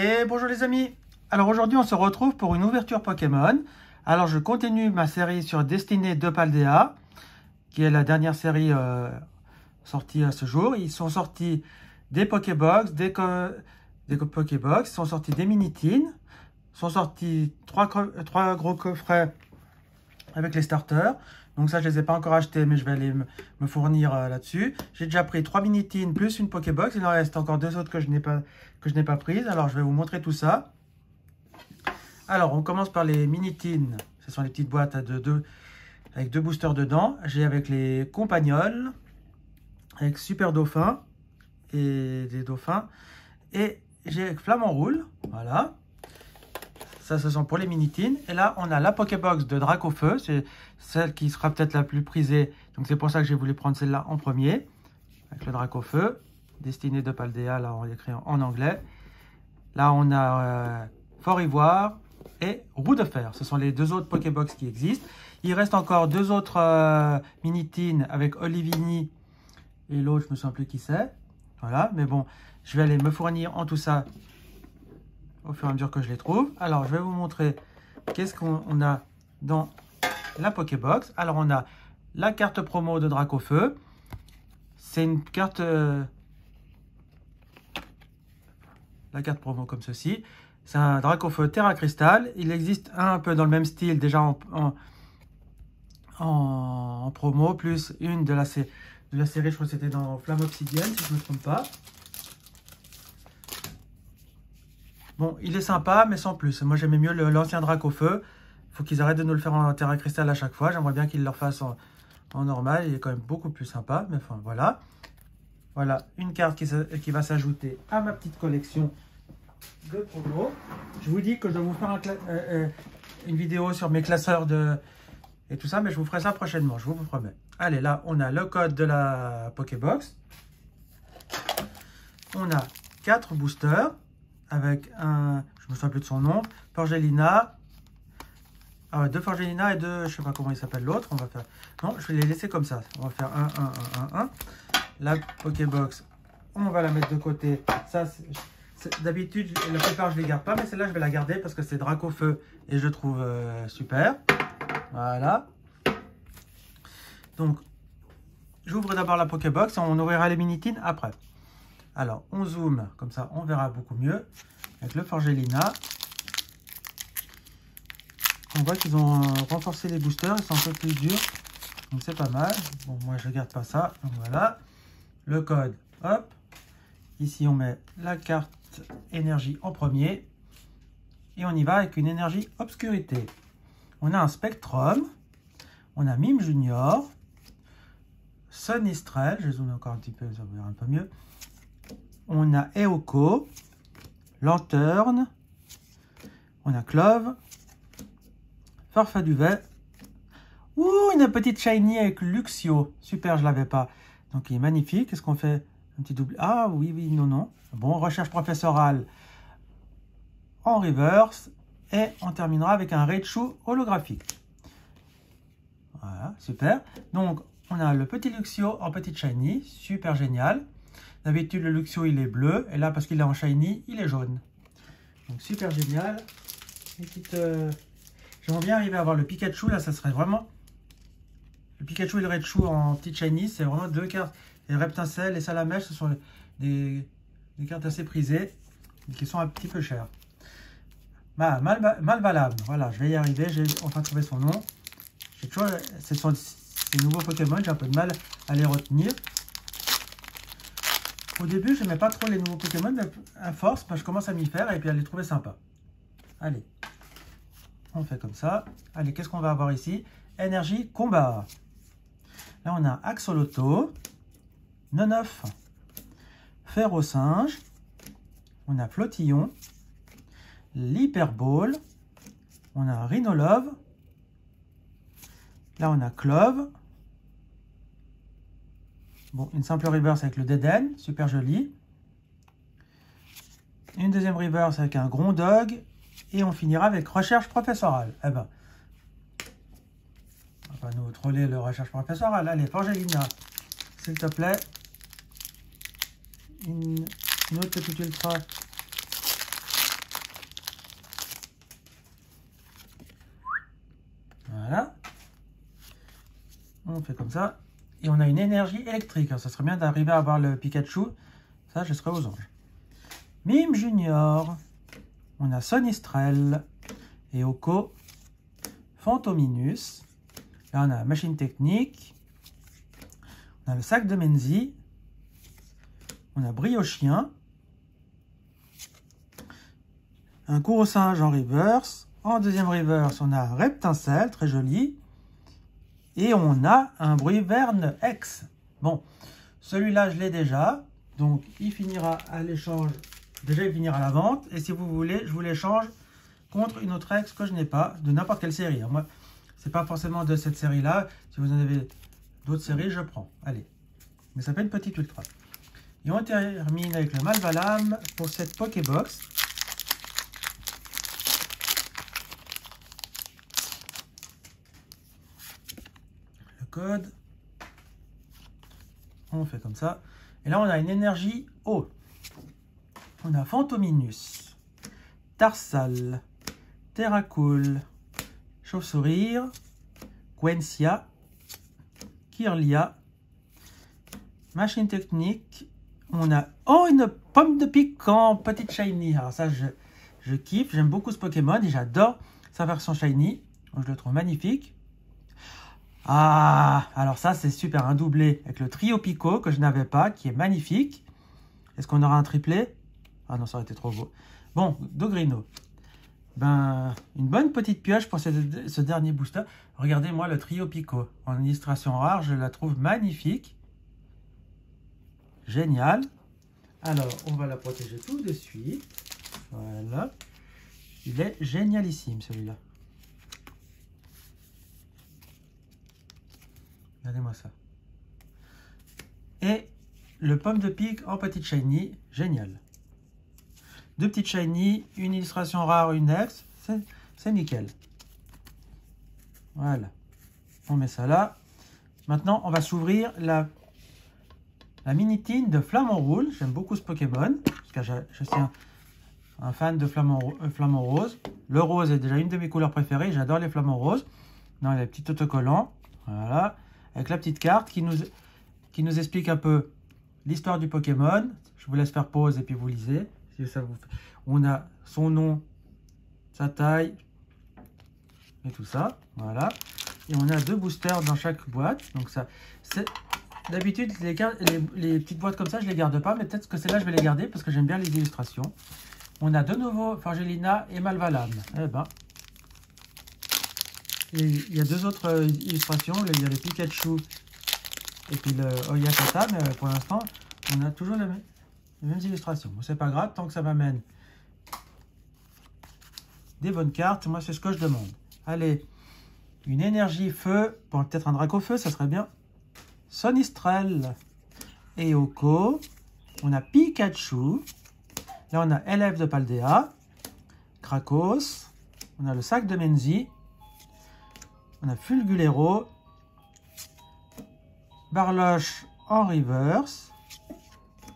Et bonjour les amis. Alors aujourd'hui on se retrouve pour une ouverture Pokémon. Alors je continue ma série sur Destinée de Paldea, qui est la dernière série sortie à ce jour. Ils sont sortis des Pokébox, des Pokébox, ils sont sortis des Minitines, sont sortis trois gros coffrets avec les starters. Donc ça je les ai pas encore achetés, mais je vais aller me fournir là-dessus. J'ai déjà pris 3 Minitines plus une Pokébox. Il en reste encore 2 autres que je n'ai pas prises. Alors je vais vous montrer tout ça. Alors on commence par les Minitines. Ce sont les petites boîtes avec 2 boosters dedans. J'ai avec les Compagnols, avec Super Dauphin et des Dauphins. Et j'ai avec Flamant Roule. Voilà. Ça, ce sont pour les Minitines. Et là, on a la Pokébox de Dracofeu. C'est celle qui sera peut-être la plus prisée. Donc, c'est pour ça que j'ai voulu prendre celle-là en premier. Avec le Dracofeu. Destinée de Paldea, là, on l'écrit en anglais. Là, on a Fort Ivoire et Roue de Fer. Ce sont les 2 autres Pokébox qui existent. Il reste encore 2 autres Minitines avec Olivini. Et l'autre, je ne me souviens plus qui c'est. Voilà, mais bon, je vais aller me fournir en tout ça au fur et à mesure que je les trouve. Alors, je vais vous montrer qu'est-ce qu'on a dans la Pokébox. Alors, on a la carte promo de Dracofeu. C'est une carte... la carte promo comme ceci. C'est un Dracofeu Terra Cristal. Il existe un peu dans le même style, déjà en promo, plus une de la série, je crois que c'était dans Flamme Obsidienne, si je ne me trompe pas. Bon, il est sympa, mais sans plus. Moi, j'aimais mieux l'ancien Dracofeu. Il faut qu'ils arrêtent de nous le faire en Terra Cristal à chaque fois. J'aimerais bien qu'ils le refassent en normal. Il est quand même beaucoup plus sympa. Mais enfin, voilà. Voilà, une carte qui va s'ajouter à ma petite collection de promo. Je vous dis que je dois vous faire une vidéo sur mes classeurs et tout ça, mais je vous ferai ça prochainement, je vous promets. Allez, là, on a le code de la Pokébox. On a 4 boosters avec un, je me souviens plus de son nom, Forgelina. Ah ouais, 2 Forgelina et 2, je sais pas comment il s'appelle l'autre. On va faire, non, je vais les laisser comme ça. On va faire 1. La Pokébox, on va la mettre de côté. Ça, d'habitude, la plupart, je ne les garde pas, mais celle-là, je vais la garder parce que c'est Dracofeu et je trouve super. Voilà. Donc, j'ouvre d'abord la Pokébox et on ouvrira les Minitines après. Alors, on zoome, comme ça, on verra beaucoup mieux. Avec le Forgelina. On voit qu'ils ont renforcé les boosters, ils sont un peu plus durs. Donc, c'est pas mal. Bon, moi, je ne garde pas ça. Donc, voilà. Le code, hop. Ici, on met la carte énergie en premier. Et on y va avec une énergie obscurité. On a un Spectrum. On a Mime Junior. Sonistrel. Je zoome encore un petit peu, ça va verra un peu mieux. On a Eoko. Lanterne. On a Clove. Farfaduvet. Ouh, une petite shiny avec Luxio. Super, je ne l'avais pas. Donc, il est magnifique. Qu'est-ce qu'on fait? Un petit double. Ah, oui, non. Bon, recherche professorale en reverse. Et on terminera avec un Raichu holographique. Voilà, super. Donc, on a le petit Luxio en petite shiny. Super génial. D'habitude, le Luxio, il est bleu. Et là, parce qu'il est en shiny, il est jaune. Donc, super génial. J'aimerais bien arriver à avoir le Pikachu. Là, ça serait vraiment... Le Pikachu et le Raichu en petite shiny, c'est vraiment 2 cartes. Et Reptincelle et Salamèche, ce sont des cartes assez prisées et qui sont un petit peu chères. Malvalable, voilà, je vais y arriver, j'ai enfin trouvé son nom. J'ai toujours, ce sont ces nouveaux Pokémon, j'ai un peu de mal à les retenir. Au début, je n'aimais pas trop les nouveaux Pokémon, mais à force, je commence à m'y faire et puis à les trouver sympas. Allez, on fait comme ça. Allez, qu'est-ce qu'on va avoir ici? Énergie combat. Là, on a Axoloto, Nonoff, Ferro-Singe, on a Flottillon, l'Hyperball, on a Rhinolove, là on a Clove, bon, une simple reverse avec le Dédenne, super joli, une deuxième reverse avec un Grondog, et on finira avec Recherche professorale. Eh ben, on va nous troller le Recherche professorale. Allez, Forgelina, s'il te plaît. Une autre petite ultra On fait comme ça. Et on a une énergie électrique. Alors, ça serait bien d'arriver à avoir le Pikachu. Ça, je serais aux anges. Mime Junior. On a Sonistrel. Et Oko. Fantominus. Là, on a Machine Technique. On a le sac de Menzi. On a Briochien. Un Courrosinge en reverse. En deuxième reverse, on a Reptincelle, très joli. Et on a un Bruiverne X. Bon, celui-là, je l'ai déjà. Donc, il finira à l'échange. Déjà, il finira à la vente. Et si vous voulez, je vous l'échange contre une autre X que je n'ai pas, de n'importe quelle série. Moi, c'est pas forcément de cette série-là. Si vous en avez d'autres séries, je prends. Allez. Mais ça fait une petite ultra. Et on termine avec le Malvalam pour cette Pokébox. Le code. On fait comme ça. Et là, on a une énergie eau. On a Fantominus, Tarsal, Terracool, Chauve-Sourire, Quencia, Kirlia, Machine Technique. On a une pomme de pique en petite shiny. Alors ça, je kiffe. J'aime beaucoup ce Pokémon et j'adore sa version shiny. Je le trouve magnifique. Ah, alors ça, c'est super. Un doublé avec le trio Pico que je n'avais pas, qui est magnifique. Est-ce qu'on aura un triplé? Ah non, ça aurait été trop beau. Bon, Dogrino. Ben, une bonne petite pioche pour ce dernier booster. Regardez-moi le trio Pico. En illustration rare, je la trouve magnifique. Génial. Alors, on va la protéger tout de suite. Voilà. Il est génialissime, celui-là. Regardez-moi ça. Et le pomme de pique en petite shiny. Génial. Deux petites shiny, une illustration rare, une ex. C'est nickel. Voilà. On met ça là. Maintenant, on va s'ouvrir la Minitine de Flamant Rouge. J'aime beaucoup ce Pokémon. Parce que je suis un fan de Flamant Rose. Le rose est déjà une de mes couleurs préférées. J'adore les Flamants Roses. Dans les petits autocollants. Voilà. Avec la petite carte qui nous explique un peu l'histoire du Pokémon. Je vous laisse faire pause et puis vous lisez. Si ça vous fait. On a son nom, sa taille et tout ça. Voilà. Et on a deux boosters dans chaque boîte. Donc ça, c'est... D'habitude, les petites boîtes comme ça, je ne les garde pas. Mais peut-être que celle-là, je vais les garder parce que j'aime bien les illustrations. On a de nouveau Forgelina et Malvalam. Eh ben. Et il y a deux autres illustrations. Il y a le Pikachu et puis le Oyakata. Mais pour l'instant, on a toujours les mêmes illustrations. Bon, c'est pas grave, tant que ça m'amène des bonnes cartes. Moi, c'est ce que je demande. Allez, une énergie feu. Bon, peut-être un Dracofeu, ça serait bien. Sonistrel et Oko. On a Pikachu. Là, on a Élève de Paldea. Krakos. On a le sac de Menzi. On a Fulgulero. Barloche en reverse.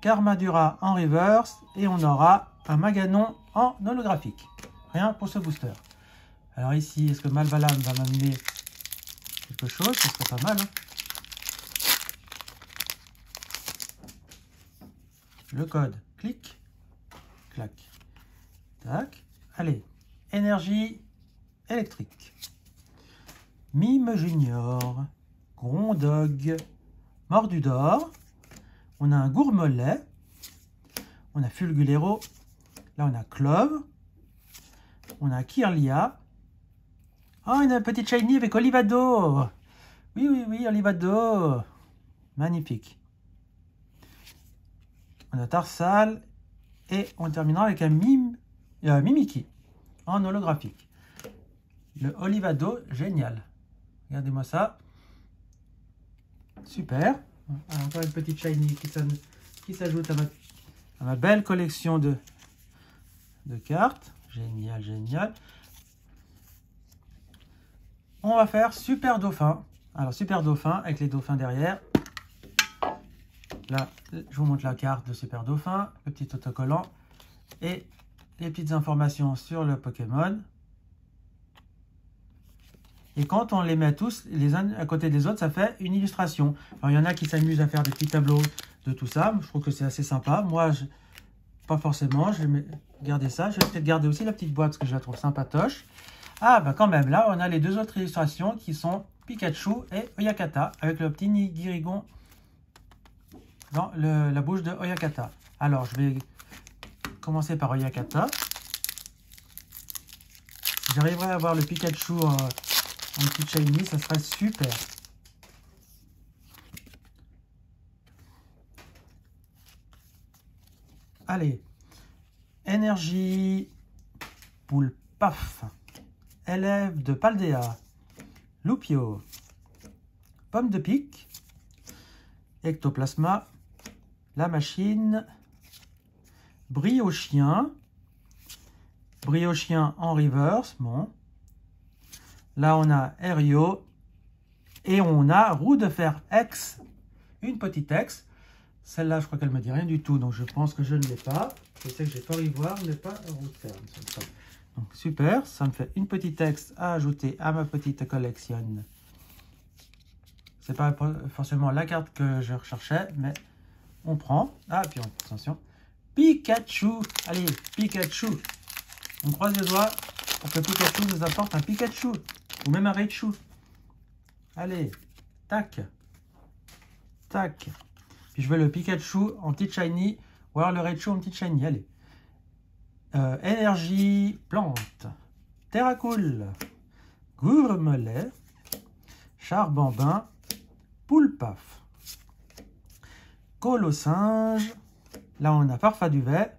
Karmadura en reverse. Et on aura un Maganon en holographique. Rien pour ce booster. Alors ici, est-ce que Malvalam va m'amener quelque chose? Ce serait pas mal. Hein. Le code. Clic. Clac. Tac. Allez. Énergie électrique. Mime Junior. Grondog. Mordudor. On a un Gourmelet. On a Fulgulero. Là, on a Clove. On a Kirlia. Oh, on a une petite shiny avec Olivado. Oui, oui, oui, Olivado. Magnifique. On a Tarsal. Et on terminera avec un Mimiki en holographique. Le Olivado, génial. Regardez-moi ça. Super. Encore une petite shiny qui s'ajoute à ma belle collection de cartes. Génial, génial. On va faire Super Dauphin. Alors, Super Dauphin avec les dauphins derrière. Là, je vous montre la carte de Super Dauphin, le petit autocollant et les petites informations sur le Pokémon. Et quand on les met tous les uns à côté des autres, ça fait une illustration. Alors, il y en a qui s'amusent à faire des petits tableaux de tout ça. Je trouve que c'est assez sympa. Moi, pas forcément. Je vais garder ça. Je vais peut-être garder aussi la petite boîte parce que je la trouve sympatoche. Ah, bah quand même, là, on a les deux autres illustrations qui sont Pikachu et Oyakata avec le petit Nigirigon dans la bouche de Oyakata. Alors, je vais commencer par Oyakata. Si j'arriverai à avoir le Pikachu en petit shiny, ça serait super. Allez, énergie, poule paf, élève de Paldea, Loupio, pomme de pique, ectoplasma, la machine, briochien en reverse, bon. Là, on a Aerio et on a roue de fer X, une petite X. Celle-là, je crois qu'elle ne me dit rien du tout, donc je pense que je ne l'ai pas. Je sais que j'ai Fort Ivoire, mais pas roue de fer. Donc, super, ça me fait une petite X à ajouter à ma petite collection. C'est pas forcément la carte que je recherchais, mais on prend. Ah, puis attention, Pikachu. Allez, Pikachu. On croise les doigts pour que Pikachu nous apporte un Pikachu. Ou même un Raichu. Allez, tac. Tac. Puis je veux le Pikachu en petit shiny. Ou alors le Raichu en petit shiny. Allez. Énergie plante. Terracool. Gourmelet. Charbambin. Poulpaf. Colosinge. Là on a Farfaduvet.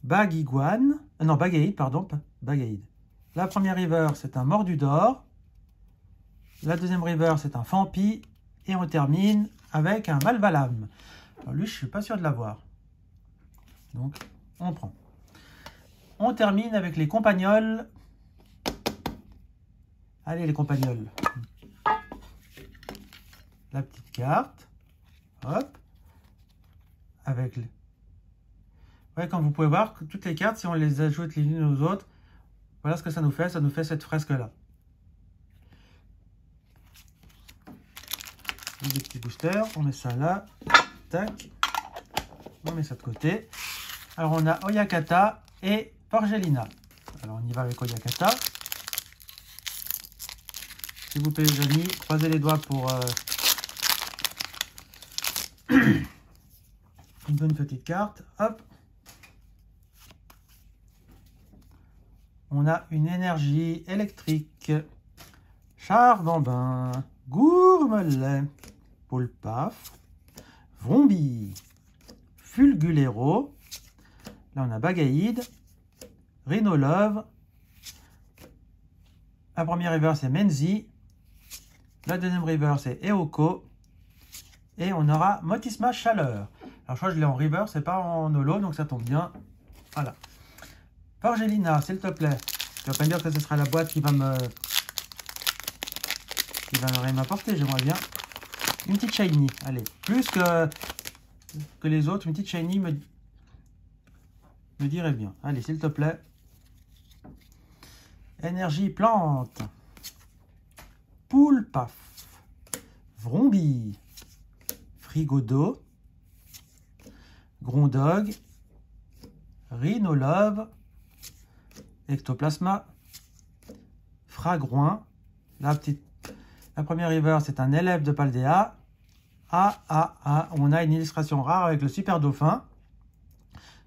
Bagiguane. Non, Bagaïde, pardon. Bagaïde. La première river, c'est un Mordudor. La deuxième river, c'est un Fampi. Et on termine avec un Malvalam. Alors lui, je ne suis pas sûr de l'avoir. Donc, on prend. On termine avec les compagnols. Allez, les compagnols. La petite carte. Hop. Avec les... Ouais, comme vous pouvez voir, toutes les cartes, si on les ajoute les unes aux autres, voilà ce que ça nous fait. Ça nous fait cette fresque-là. Des petits boosters. On met ça là. Tac. On met ça de côté. Alors, on a Oyakata et Forgelina. Alors, on y va avec Oyakata. S'il vous plaît, les amis, croisez les doigts pour une bonne petite carte. Hop. On a une énergie électrique. Charbambin. Gourmelet. Poulpaf. Vrombi. Fulgulero. Là, on a Bagaïde. Rhinolove. La première river, c'est Menzi. La deuxième river, c'est Eoko. Et on aura Motisma Chaleur. Alors, je crois que je l'ai en river, c'est pas en holo, donc ça tombe bien. Voilà. Forgelina, s'il te plaît. Tu vas pas me dire que ce sera la boîte qui va rien m'apporter. J'aimerais bien une petite shiny. Allez, plus que les autres, une petite shiny me dirait bien. Allez, s'il te plaît. Énergie plante. Poulpaf. Vrombi. Frigodo. Grondog. Rhinolove. Ectoplasma. Fragroin. La première river, c'est un élève de Paldea. On a une illustration rare avec le super dauphin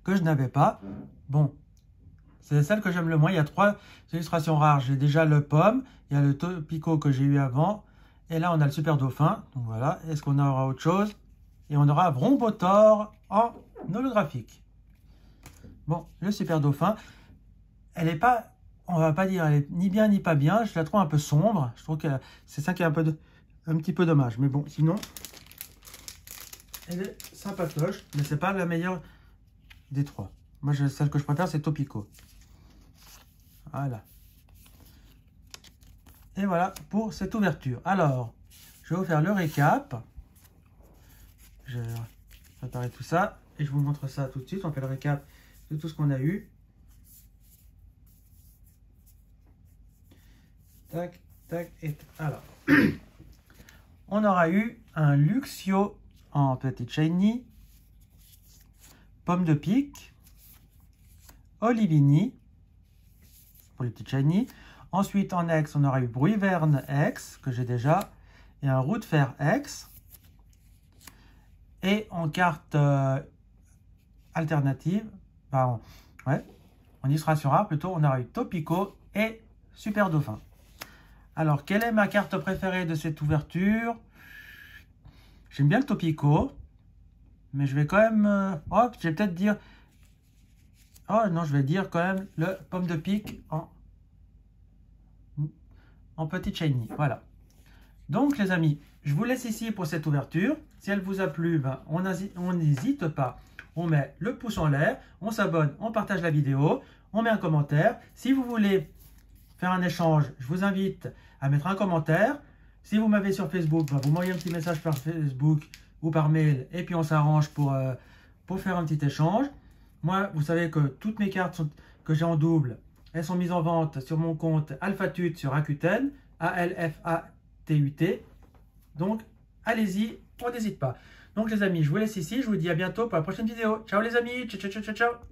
que je n'avais pas. Bon, c'est celle que j'aime le moins. Il y a 3 illustrations rares. J'ai déjà le pomme, il y a le topico que j'ai eu avant, et là on a le super dauphin. Donc voilà, est-ce qu'on aura autre chose? Et on aura Vrombotor en holographique. Bon, le super dauphin, elle n'est pas, on va pas dire, elle est ni bien ni pas bien. Je la trouve un peu sombre. Je trouve que c'est ça qui est un petit peu dommage. Mais bon, sinon, elle est sympatoche, mais c'est pas la meilleure des 3. Moi, celle que je préfère, c'est Topico. Voilà. Et voilà pour cette ouverture. Alors, je vais vous faire le récap. Je vais préparer tout ça et je vous montre ça tout de suite. On fait le récap de tout ce qu'on a eu. tac, tac, et alors. On aura eu un Luxio en petit shiny, Pomme de pique, Olivini pour le petit shiny. Ensuite en X, on aura eu Bruiverne X que j'ai déjà et un Route Fer X. Et en carte alternative, pardon, ouais, on y sera sur rare plutôt, on aura eu Topico et Super Dauphin. Alors, quelle est ma carte préférée de cette ouverture? J'aime bien le Topico, mais je vais quand même... oh, je vais peut-être dire... oh non, je vais dire quand même le Pomme de pique en petit shiny. Voilà. Donc, les amis, je vous laisse ici pour cette ouverture. Si elle vous a plu, ben, on n'hésite pas. On met le pouce en l'air, on s'abonne, on partage la vidéo, on met un commentaire. Si vous voulez faire un échange, je vous invite à mettre un commentaire. Si vous m'avez sur Facebook, ben, vous m'envoyez un petit message par Facebook ou par mail et puis on s'arrange pour faire un petit échange. Moi, vous savez que toutes mes cartes que j'ai en double, elles sont mises en vente sur mon compte AlphaTut sur Rakuten, ALFATUT. Donc, allez-y, on n'hésite pas. Donc les amis, je vous laisse ici, je vous dis à bientôt pour la prochaine vidéo. Ciao les amis, ciao ciao ciao ciao.